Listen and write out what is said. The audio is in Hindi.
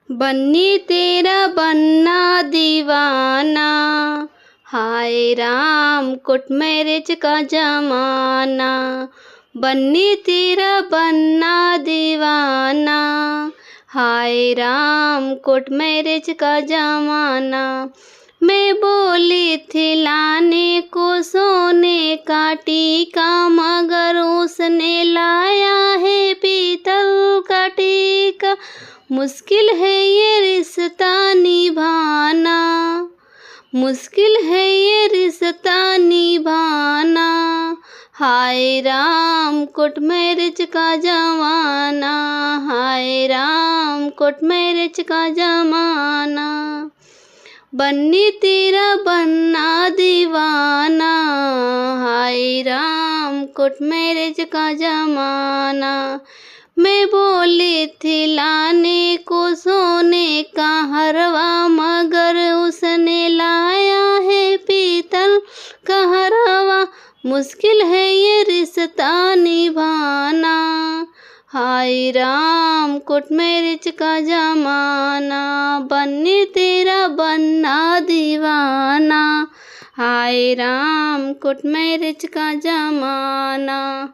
बन्नी तेरा बनना दीवाना, हाय राम कोर्ट मैरिज का जमाना। बन्नी तेरा बनना दीवाना, हाय राम कोर्ट मैरिज का जमाना। मैं बोली थी लाने को सोने का टीका, मगर उसने लाया है पीतल का टीका। मुश्किल है ये रिश्ता निभाना, मुश्किल है ये रिश्ता निभाना। हाय राम कोर्ट मैरिज का जमाना, हाय राम कोर्ट मैरिज का जमाना। बन्नी तेरा बनना दीवाना, हाय राम कोर्ट मैरिज का जमाना। मैं बोली थी लाने को सोने का हरवा, मगर उसने लाया है पीतल का हरवा। मुश्किल है ये रिश्ता निभाना, हाय राम कोर्ट मैरिज का जमाना। बन्नी तेरा बनना दीवाना, हाय राम कोर्ट मैरिज का जमाना।